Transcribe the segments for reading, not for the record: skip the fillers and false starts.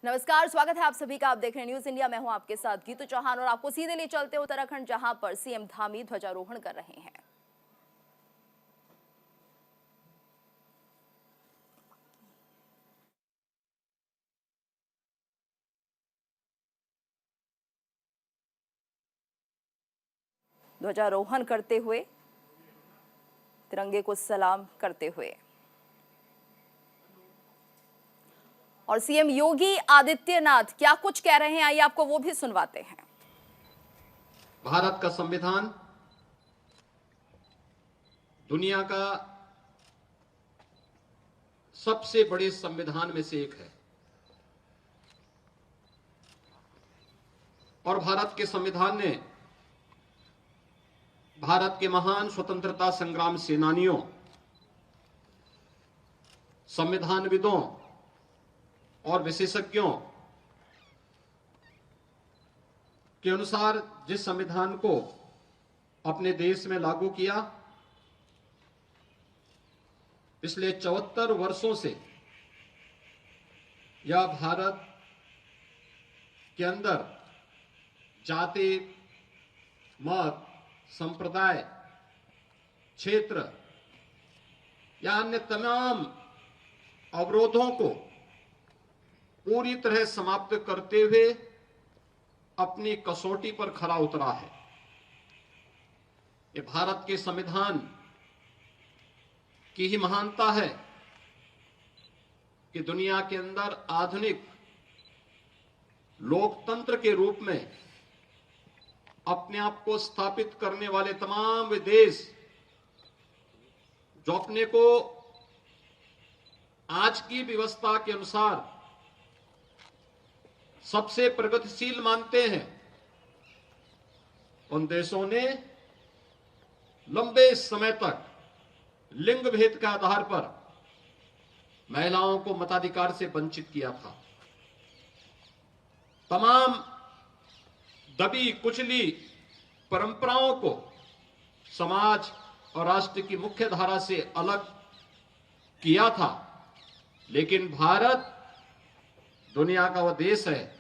नमस्कार, स्वागत है आप सभी का। आप देख रहे हैं न्यूज इंडिया। मैं हूं आपके साथ गीतू चौहान और आपको सीधे ले चलते उत्तराखंड, जहां पर सीएम धामी ध्वजारोहण कर रहे हैं। ध्वजारोहण करते हुए, तिरंगे को सलाम करते हुए, और सीएम योगी आदित्यनाथ क्या कुछ कह रहे हैं, आइए आपको वो भी सुनवाते हैं। भारत का संविधान दुनिया का सबसे बड़े संविधान में से एक है और भारत के संविधान ने भारत के महान स्वतंत्रता संग्राम सेनानियों, संविधानविदों और विशेषज्ञों के अनुसार जिस संविधान को अपने देश में लागू किया, पिछले 74 वर्षों से यह भारत के अंदर जाति, मत, संप्रदाय, क्षेत्र या अन्य तमाम अवरोधों को पूरी तरह समाप्त करते हुए अपनी कसौटी पर खरा उतरा है। ये भारत के संविधान की ही महानता है कि दुनिया के अंदर आधुनिक लोकतंत्र के रूप में अपने आप को स्थापित करने वाले तमाम वे देश जो अपने को आज की व्यवस्था के अनुसार सबसे प्रगतिशील मानते हैं, उन देशों ने लंबे समय तक लिंग भेद के आधार पर महिलाओं को मताधिकार से वंचित किया था। तमाम दबी कुचली परंपराओं को समाज और राष्ट्र की मुख्य धारा से अलग किया था। लेकिन भारत दुनिया का वह देश है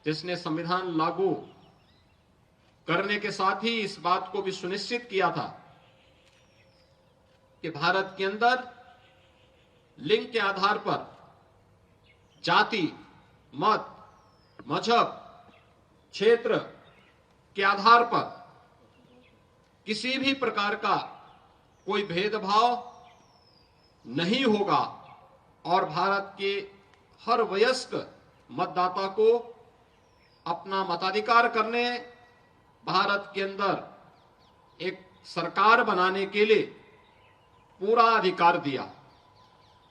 जिसने संविधान लागू करने के साथ ही इस बात को भी सुनिश्चित किया था कि भारत के अंदर लिंग के आधार पर जाति, मत, मजहब, क्षेत्र के आधार पर किसी भी प्रकार का कोई भेदभाव नहीं होगा और भारत के हर वयस्क मतदाता को अपना मताधिकार करने, भारत के अंदर एक सरकार बनाने के लिए पूरा अधिकार दिया।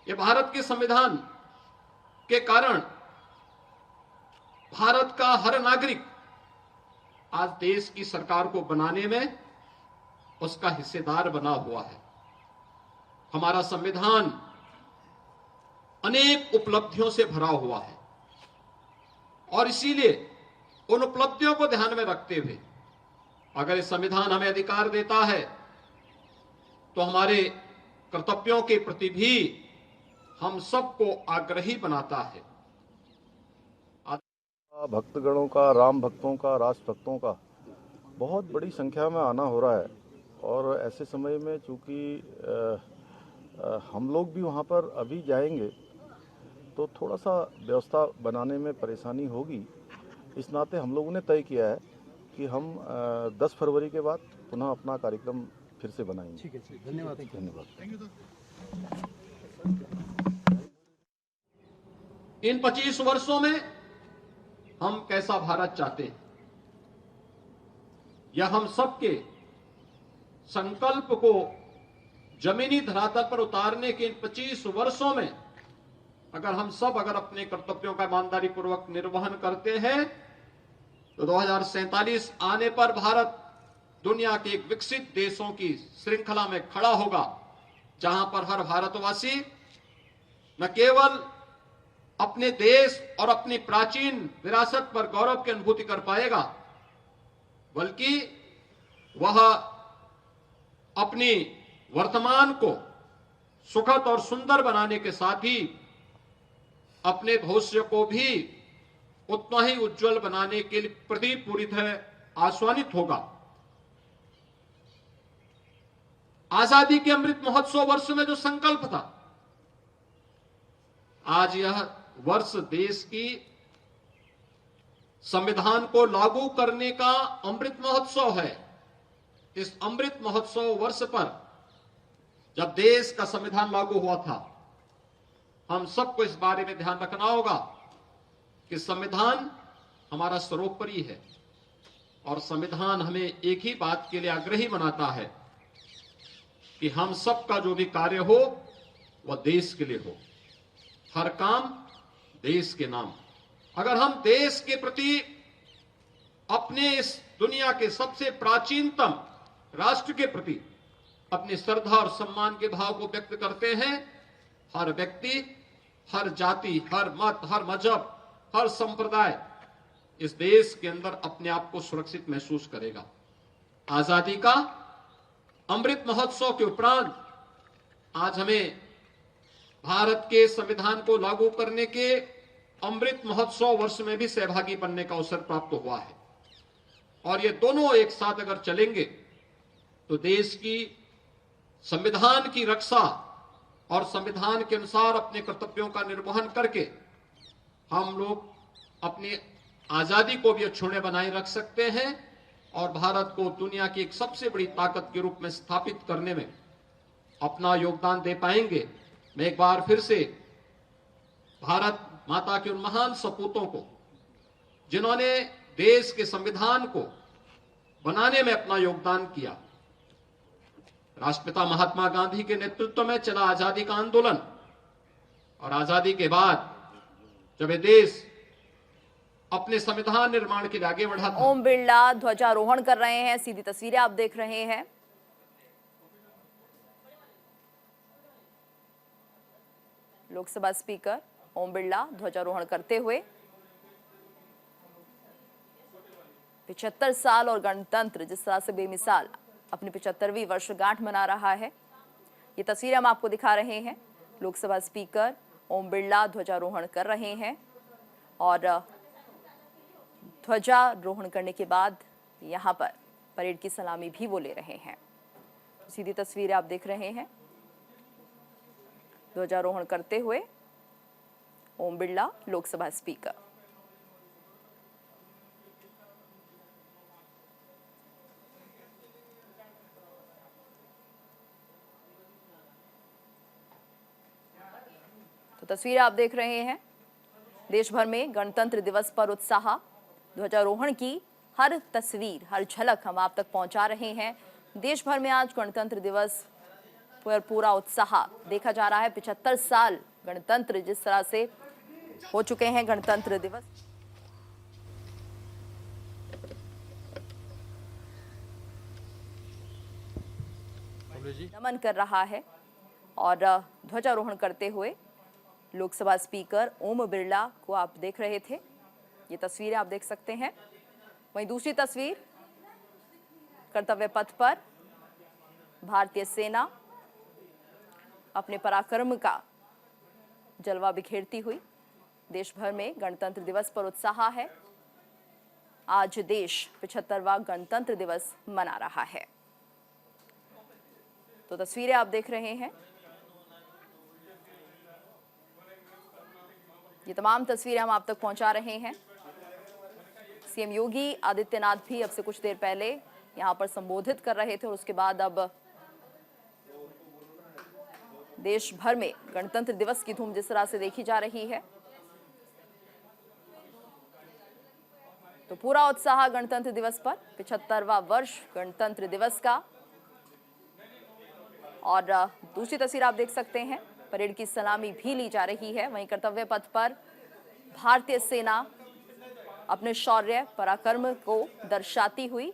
ये भारत के संविधान के कारण भारत का हर नागरिक आज देश की सरकार को बनाने में उसका हिस्सेदार बना हुआ है। हमारा संविधान अनेक उपलब्धियों से भरा हुआ है और इसीलिए उन उपलब्धियों को ध्यान में रखते हुए अगर ये संविधान हमें अधिकार देता है तो हमारे कर्तव्यों के प्रति भी हम सबको आग्रही बनाता है। भक्तगणों का, राम भक्तों का, राष्ट्र भक्तों का बहुत बड़ी संख्या में आना हो रहा है और ऐसे समय में चूंकि हम लोग भी वहाँ पर अभी जाएंगे तो थोड़ा सा व्यवस्था बनाने में परेशानी होगी। इस नाते हम लोगों ने तय किया है कि हम 10 फरवरी के बाद पुनः अपना कार्यक्रम फिर से बनाएंगे। ठीक है, धन्यवाद। धन्यवाद। इन 25 वर्षों में हम कैसा भारत चाहते हैं, यह हम सबके संकल्प को जमीनी धरातल पर उतारने के इन 25 वर्षों में अगर हम सब अपने कर्तव्यों का ईमानदारी पूर्वक निर्वहन करते हैं तो 2047 आने पर भारत दुनिया के एक विकसित देशों की श्रृंखला में खड़ा होगा, जहां पर हर भारतवासी न केवल अपने देश और अपनी प्राचीन विरासत पर गौरव की अनुभूति कर पाएगा, बल्कि वह अपनी वर्तमान को सुखद और सुंदर बनाने के साथ ही अपने भविष्य को भी उतना ही उज्जवल बनाने के लिए प्रदीप पूरी तरह आश्वानित होगा। आजादी के अमृत महोत्सव वर्ष में जो संकल्प था, आज यह वर्ष देश की संविधान को लागू करने का अमृत महोत्सव है। इस अमृत महोत्सव वर्ष पर जब देश का संविधान लागू हुआ था, हम सबको इस बारे में ध्यान रखना होगा कि संविधान हमारा सर्वोपरि है और संविधान हमें एक ही बात के लिए आग्रही बनाता है कि हम सबका जो भी कार्य हो वह देश के लिए हो, हर काम देश के नाम। अगर हम देश के प्रति अपने इस दुनिया के सबसे प्राचीनतम राष्ट्र के प्रति अपनी श्रद्धा और सम्मान के भाव को व्यक्त करते हैं, हर व्यक्ति, हर जाति, हर मत, हर मजहब, हर संप्रदाय इस देश के अंदर अपने आप को सुरक्षित महसूस करेगा। आजादी का अमृत महोत्सव के उपरांत आज हमें भारत के संविधान को लागू करने के अमृत महोत्सव वर्ष में भी सहभागी बनने का अवसर प्राप्त हुआ है और ये दोनों एक साथ अगर चलेंगे तो देश की संविधान की रक्षा और संविधान के अनुसार अपने कर्तव्यों का निर्वहन करके हम लोग अपनी आजादी को भी अक्षुण्य बनाए रख सकते हैं और भारत को दुनिया की एक सबसे बड़ी ताकत के रूप में स्थापित करने में अपना योगदान दे पाएंगे। मैं एक बार फिर से भारत माता के उन महान सपूतों को, जिन्होंने देश के संविधान को बनाने में अपना योगदान किया, राष्ट्रपिता महात्मा गांधी के नेतृत्व में चला आजादी का आंदोलन और आजादी के बाद जब ये देश अपने संविधान निर्माण के लिए आगे बढ़ा था। ओम बिरला ध्वजारोहण कर रहे हैं, सीधी तस्वीरें आप देख रहे हैं। लोकसभा स्पीकर ओम बिरला ध्वजारोहण करते हुए 75 साल और गणतंत्र जिस तरह से बेमिसाल अपनी 75वीं वर्षगांठ मना रहा है, ये तस्वीरें हम आपको दिखा रहे हैं। लोकसभा स्पीकर ओम बिरला ध्वजारोहण कर रहे हैं और ध्वजारोहण करने के बाद यहाँ पर परेड की सलामी भी वो ले रहे हैं। सीधी तस्वीरें आप देख रहे हैं, ध्वजारोहण करते हुए ओम बिरला लोकसभा स्पीकर। तो तस्वीरें आप देख रहे हैं, देश भर में गणतंत्र दिवस पर उत्साह, ध्वजारोहण की हर तस्वीर, हर झलक हम आप तक पहुंचा रहे हैं। देश भर में आज गणतंत्र दिवस पर पूरा उत्साह देखा जा रहा है। 75 साल गणतंत्र जिस तरह से हो चुके हैं, गणतंत्र दिवस नमन कर रहा है और ध्वजारोहण करते हुए लोकसभा स्पीकर ओम बिरला को आप देख रहे थे। ये तस्वीरें आप देख सकते हैं। वहीं दूसरी तस्वीर, कर्तव्य पथ पर भारतीय सेना अपने पराक्रम का जलवा बिखेरती हुई। देश भर में गणतंत्र दिवस पर उत्साह है। आज देश 75वां गणतंत्र दिवस मना रहा है। तो तस्वीरें आप देख रहे हैं, ये तमाम तस्वीरें हम आप तक पहुंचा रहे हैं। सीएम योगी आदित्यनाथ भी अब से कुछ देर पहले यहां पर संबोधित कर रहे थे और उसके बाद अब देश भर में गणतंत्र दिवस की धूम जिस तरह से देखी जा रही है, तो पूरा उत्साह गणतंत्र दिवस पर 75वां वर्ष गणतंत्र दिवस का। और दूसरी तस्वीर आप देख सकते हैं, परेड की सलामी भी ली जा रही है। वहीं कर्तव्य पथ पर भारतीय सेना अपने शौर्य पराक्रम को दर्शाती हुई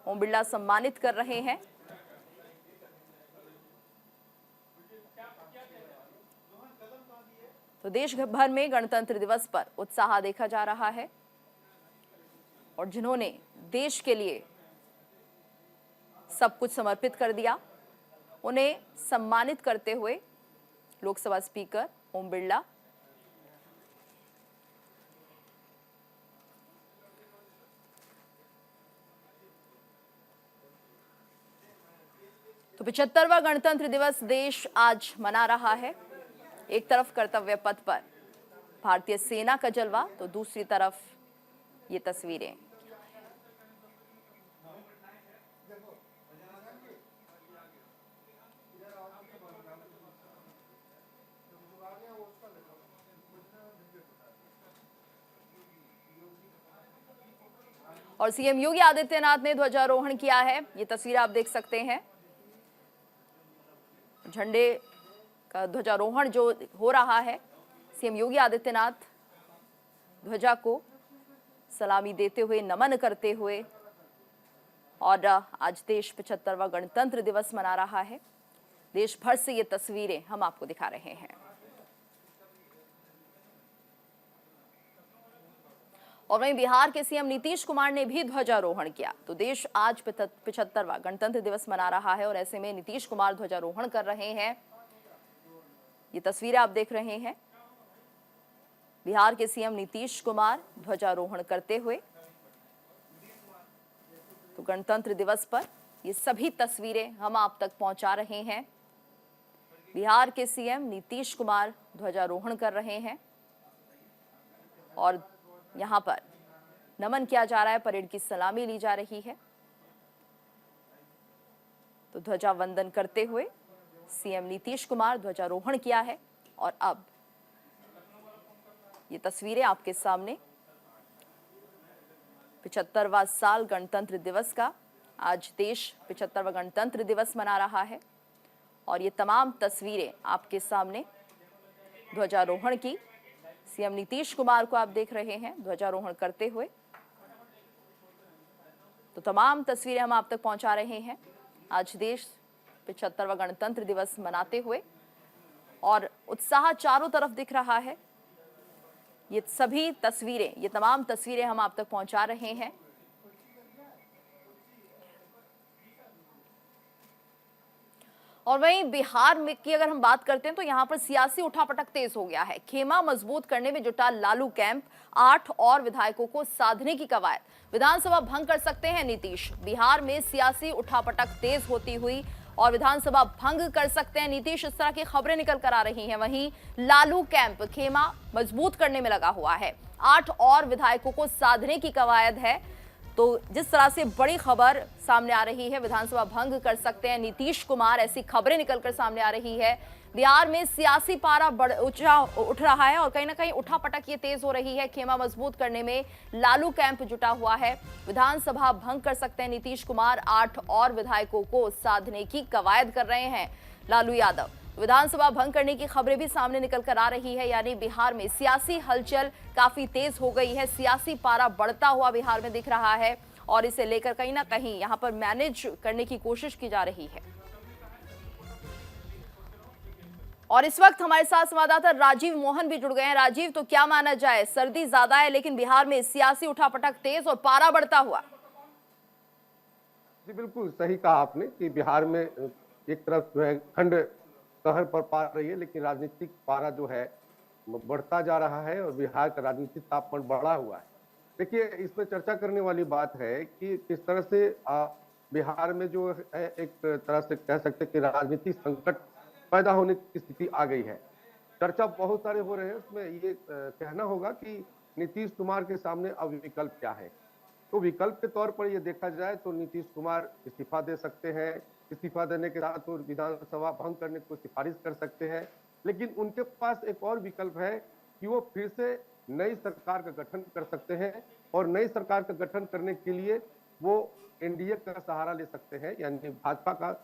ओम बिरला सम्मानित कर रहे हैं। तो देश भर में गणतंत्र दिवस पर उत्साह देखा जा रहा है और जिन्होंने देश के लिए सब कुछ समर्पित कर दिया, उन्हें सम्मानित करते हुए लोकसभा स्पीकर ओम बिरला तो 75वां गणतंत्र दिवस देश आज मना रहा है। एक तरफ कर्तव्य पथ पर भारतीय सेना का जलवा, तो दूसरी तरफ ये तस्वीरें। और सीएम योगी आदित्यनाथ ने ध्वजारोहण किया है। ये तस्वीर आप देख सकते हैं। झंडे का ध्वजारोहण जो हो रहा है, सीएम योगी आदित्यनाथ ध्वजा को सलामी देते हुए, नमन करते हुए, और आज देश 75वां गणतंत्र दिवस मना रहा है। देश भर से ये तस्वीरें हम आपको दिखा रहे हैं। और वहीं बिहार के सीएम नीतीश कुमार ने भी ध्वजारोहण किया। तो देश आज 75वां गणतंत्र दिवस मना रहा है और ऐसे में नीतीश कुमार ध्वजारोहण कर रहे हैं। ये तस्वीरें आप देख रहे हैं। बिहार के सीएम नीतीश कुमार ध्वजारोहण करते हुए। तो गणतंत्र दिवस पर ये सभी तस्वीरें हम आप तक पहुंचा रहे हैं। बिहार के सीएम नीतीश कुमार ध्वजारोहण कर रहे हैं और यहां पर नमन किया जा रहा है, परेड की सलामी ली जा रही है। तो ध्वजा वंदन करते हुए सीएम नीतीश कुमार ध्वजारोहण किया है और अब ये तस्वीरें आपके सामने। 75वां साल गणतंत्र दिवस का, आज देश 75वां गणतंत्र दिवस मना रहा है और ये तमाम तस्वीरें आपके सामने ध्वजारोहण की। सीएम नीतीश कुमार को आप देख रहे हैं ध्वजारोहण करते हुए। तो तमाम तस्वीरें हम आप तक पहुंचा रहे हैं आज देश 75वां गणतंत्र दिवस मनाते हुए, और उत्साह चारों तरफ दिख रहा है। ये सभी तस्वीरें, ये तमाम तस्वीरें हम आप तक पहुंचा रहे हैं। और वहीं बिहार में की अगर हम बात करते हैं तो यहां पर सियासी उठापटक तेज हो गया है। खेमा मजबूत करने में जुटा लालू कैंप, 8 और विधायकों को साधने की कवायद। विधानसभा भंग कर सकते हैं नीतीश। बिहार में सियासी उठापटक तेज होती हुई और विधानसभा भंग कर सकते हैं नीतीश, इस तरह की खबरें निकल कर आ रही हैं। वहीं लालू कैंप खेमा मजबूत करने में लगा हुआ है। 8 और विधायकों को साधने की कवायद है। तो जिस तरह से बड़ी खबर सामने आ रही है, विधानसभा भंग कर सकते हैं नीतीश कुमार, ऐसी खबरें निकलकर सामने आ रही है। बिहार में सियासी पारा उठ रहा है और कहीं ना कहीं उठापटक ये तेज हो रही है। खेमा मजबूत करने में लालू कैंप जुटा हुआ है। विधानसभा भंग कर सकते हैं नीतीश कुमार, 8 और विधायकों को साधने की कवायद कर रहे हैं लालू यादव। विधानसभा भंग करने की खबरें भी सामने निकल कर आ रही है, यानी बिहार में सियासी हलचल काफी तेज हो गई है। सियासी पारा बढ़ता हुआ बिहार में दिख रहा है और इसे लेकर कहीं ना कहीं यहां पर मैनेज करने की कोशिश की जा रही है। और इस वक्त हमारे साथ संवाददाता राजीव मोहन भी जुड़ गए हैं। राजीव, तो क्या माना जाए, सर्दी ज्यादा है लेकिन बिहार में सियासी उठापटक तेज और पारा बढ़ता हुआ? जी बिल्कुल सही कहा आपने कि बिहार में एक तरफ जो है ठंड कहर पर पा रही है, लेकिन राजनीतिक पारा जो है बढ़ता जा रहा है और बिहार का राजनीतिक तापमान बढ़ा हुआ है। देखिए, इसमें चर्चा करने वाली बात है कि किस तरह से बिहार में जो है एक तरह से कह सकते हैं कि राजनीतिक संकट पैदा होने की स्थिति आ गई है। चर्चा बहुत सारे हो रहे हैं, उसमें ये कहना होगा कि नीतीश कुमार के सामने अब विकल्प क्या है। तो विकल्प के तौर पर ये देखा जाए तो नीतीश कुमार इस्तीफा दे सकते हैं। इस्तीफा देने के साथ वो विधानसभा भंग करने को सिफारिश कर सकते हैं, लेकिन उनके पास एक और विकल्प है कि वो फिर से नई सरकार का गठन कर सकते हैं और नई सरकार का गठन करने के लिए वो एनडीए का सहारा ले सकते हैं, यानी भाजपा का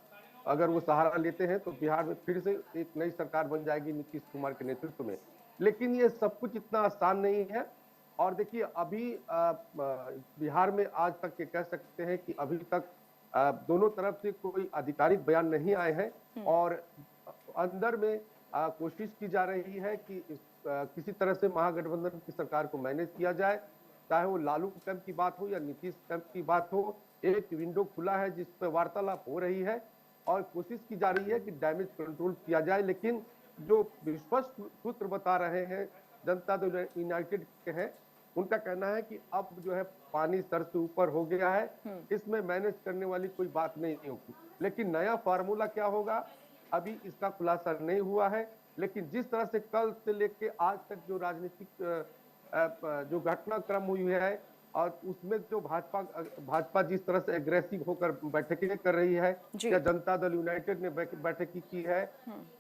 अगर वो सहारा लेते हैं तो बिहार में फिर से एक नई सरकार बन जाएगी नीतीश कुमार के नेतृत्व में। लेकिन ये सब कुछ इतना आसान नहीं है। और देखिए, अभी बिहार में आज तक ये कह सकते हैं कि अभी तक दोनों तरफ से कोई आधिकारिक बयान नहीं आए हैं और अंदर में कोशिश की जा रही है कि किसी तरह से महागठबंधन की सरकार को मैनेज किया जाए, चाहे वो लालू कैंप की बात हो या नीतीश कैंप की बात हो। एक विंडो खुला है जिस पर वार्तालाप हो रही है और कोशिश की जा रही है कि डैमेज कंट्रोल किया जाए। लेकिन जो विश्वस्त सूत्र बता रहे हैं, जनता दल यूनाइटेड के हैं, उनका कहना है कि अब जो है पानी सर से ऊपर हो गया है, इसमें मैनेज करने वाली कोई बात नहीं होगी। लेकिन नया फार्मूला क्या होगा अभी इसका खुलासा नहीं हुआ है। लेकिन जिस तरह से कल से लेके आज तक जो राजनीतिक जो घटनाक्रम हुई है और उसमें जो भाजपा जिस तरह से एग्रेसिव होकर बैठकें कर रही है, या जनता दल यूनाइटेड ने बैठक की है,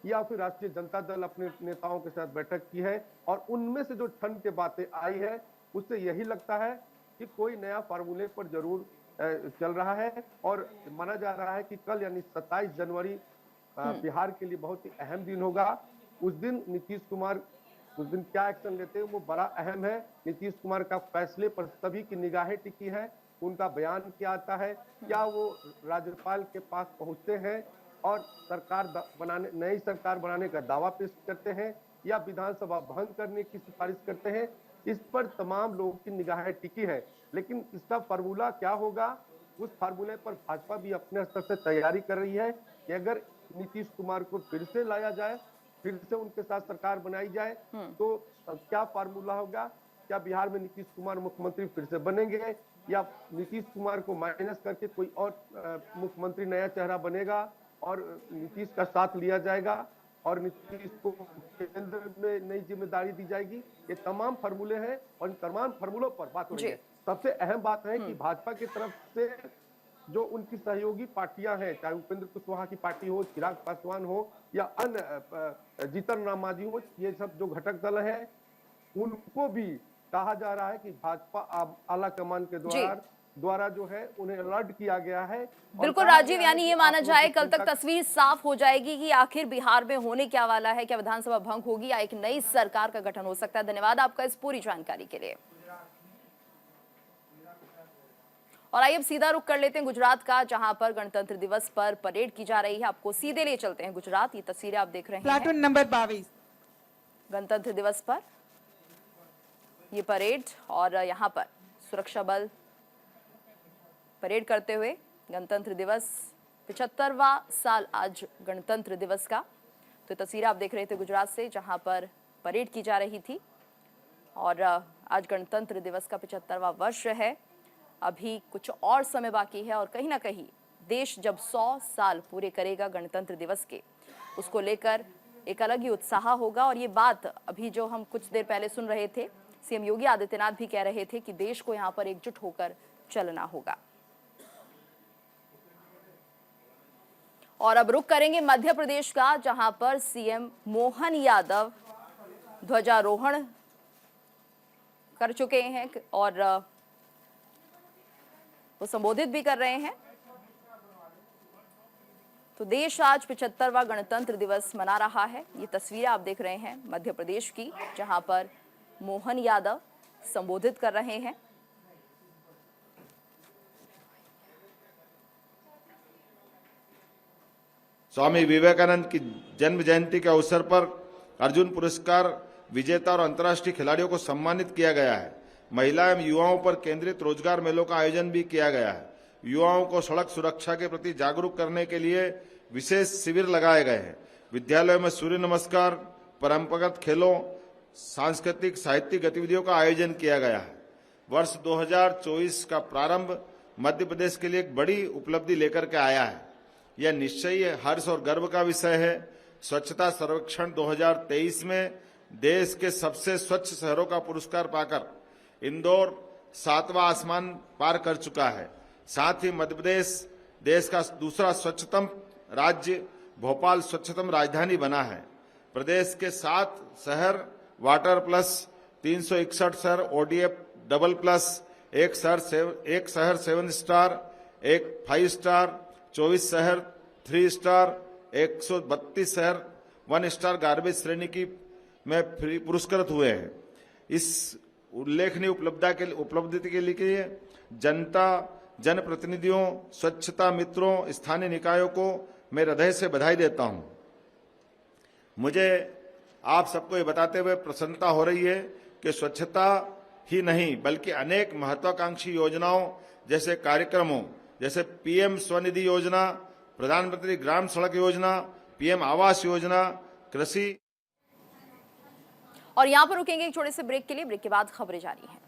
या फिर राष्ट्रीय जनता दल अपने नेताओं के साथ बैठक की है, और उनमें से जो ठंड की बातें आई है उससे यही लगता है कि कोई नया फार्मूले पर जरूर चल रहा है। और माना जा रहा है कि कल यानी 27 जनवरी बिहार के लिए बहुत ही अहम दिन होगा। उस दिन नीतीश कुमार उस दिन क्या एक्शन लेते हैं वो बड़ा अहम है। नीतीश कुमार का फैसले पर सभी की निगाहें टिकी है। उनका बयान क्या आता है, क्या वो राज्यपाल के पास पहुंचते हैं और नई सरकार बनाने का दावा पेश करते हैं, या विधानसभा भंग करने की सिफारिश करते हैं, इस पर तमाम लोगों की निगाहें टिकी है। लेकिन इसका फार्मूला क्या होगा, उस फार्मूले पर भाजपा भी अपने स्तर से तैयारी कर रही है कि अगर नीतीश कुमार को फिर से लाया जाए, फिर से उनके साथ सरकार बनाई जाए, तो क्या फार्मूला होगा। क्या बिहार में नीतीश कुमार मुख्यमंत्री फिर से बनेंगे, या नीतीश कुमार को माइनस करके कोई और मुख्यमंत्री नया चेहरा बनेगा और नीतीश का साथ लिया जाएगा और नीतीश को केंद्र में नई जिम्मेदारी दी जाएगी। ये तमाम फार्मूले हैं और इन तमाम फार्मूलों पर बात हो रही है। सबसे अहम बात है कि भाजपा की तरफ से जो उनकी सहयोगी पार्टियां हैं, चाहे उपेंद्र कुशवाहा की पार्टी हो, चिराग पासवान हो, या अन्य जीतन राम मांझी हो, ये सब जो घटक दल है उनको भी कहा जा रहा है कि भाजपा आला कमान के द्वारा जो है उन्हें अलर्ट किया गया है। बिल्कुल राजीव, यानी ये माना जाए कल तक तस्वीर साफ हो जाएगी कि आखिर बिहार में होने क्या वाला है, क्या विधानसभा भंग होगी या एक नई सरकार का गठन हो सकता है। धन्यवाद आपका इस पूरी जानकारी के लिए। और आइए अब सीधा रुख कर लेते हैं गुजरात का, जहां पर गणतंत्र दिवस पर परेड की जा रही है। आपको सीधे ले चलते हैं गुजरात। ये तस्वीरें आप देख रहे हैं प्लाटून नंबर 22 गणतंत्र दिवस पर ये परेड, और यहाँ पर सुरक्षा बल परेड करते हुए गणतंत्र दिवस 75वां साल आज गणतंत्र दिवस का। तो तस्वीरें आप देख रहे थे गुजरात से, जहां पर परेड की जा रही थी। और आज गणतंत्र दिवस का 75वां वर्ष है। अभी कुछ और समय बाकी है और कहीं ना कहीं देश जब 100 साल पूरे करेगा गणतंत्र दिवस के, उसको लेकर एक अलग ही उत्साह होगा। और ये बात अभी जो हम कुछ देर पहले सुन रहे थे, सीएम योगी आदित्यनाथ भी कह रहे थे कि देश को यहाँ पर एकजुट होकर चलना होगा। और अब रुख करेंगे मध्य प्रदेश का, जहां पर सीएम मोहन यादव ध्वजारोहण कर चुके हैं और वो संबोधित भी कर रहे हैं। तो देश आज 75वां गणतंत्र दिवस मना रहा है। ये तस्वीरें आप देख रहे हैं मध्य प्रदेश की, जहां पर मोहन यादव संबोधित कर रहे हैं। स्वामी विवेकानंद की जन्म जयंती के अवसर पर अर्जुन पुरस्कार विजेता और अंतर्राष्ट्रीय खिलाड़ियों को सम्मानित किया गया है। महिला एवं युवाओं पर केंद्रित रोजगार मेलों का आयोजन भी किया गया है। युवाओं को सड़क सुरक्षा के प्रति जागरूक करने के लिए विशेष शिविर लगाए गए हैं। विद्यालयों में सूर्य नमस्कार, परंपरागत खेलों, सांस्कृतिक साहित्यिक गतिविधियों का आयोजन किया गया है। वर्ष 2024 का प्रारंभ मध्य प्रदेश के लिए एक बड़ी उपलब्धि लेकर के आया है। यह निश्चय ही हर्ष और गर्व का विषय है। स्वच्छता सर्वेक्षण 2023 में देश के सबसे स्वच्छ शहरों का पुरस्कार पाकर इंदौर 7वां आसमान पार कर चुका है। साथ ही मध्य प्रदेश देश का दूसरा स्वच्छतम राज्य, भोपाल स्वच्छतम राजधानी बना है। प्रदेश के 7 शहर वाटर प्लस, 361 शहर ओडीएफ डबल प्लस, एक शहर 7 स्टार, एक 5 स्टार, 24 शहर 3 स्टार, 132 शहर 1 स्टार गार्बेज श्रेणी की में पुरस्कृत हुए हैं। इस उल्लेखनीय उपलब्धि के लिए जनता, जनप्रतिनिधियों, स्वच्छता मित्रों, स्थानीय निकायों को मैं हृदय से बधाई देता हूं। मुझे आप सबको ये बताते हुए प्रसन्नता हो रही है कि स्वच्छता ही नहीं बल्कि अनेक महत्वाकांक्षी योजनाओं जैसे कार्यक्रमों जैसे पीएम स्वनिधि योजना, प्रधानमंत्री ग्राम सड़क योजना, पीएम आवास योजना, कृषि। और यहां पर रुकेंगे एक छोटे से ब्रेक के लिए। ब्रेक के बाद खबरें जारी हैं।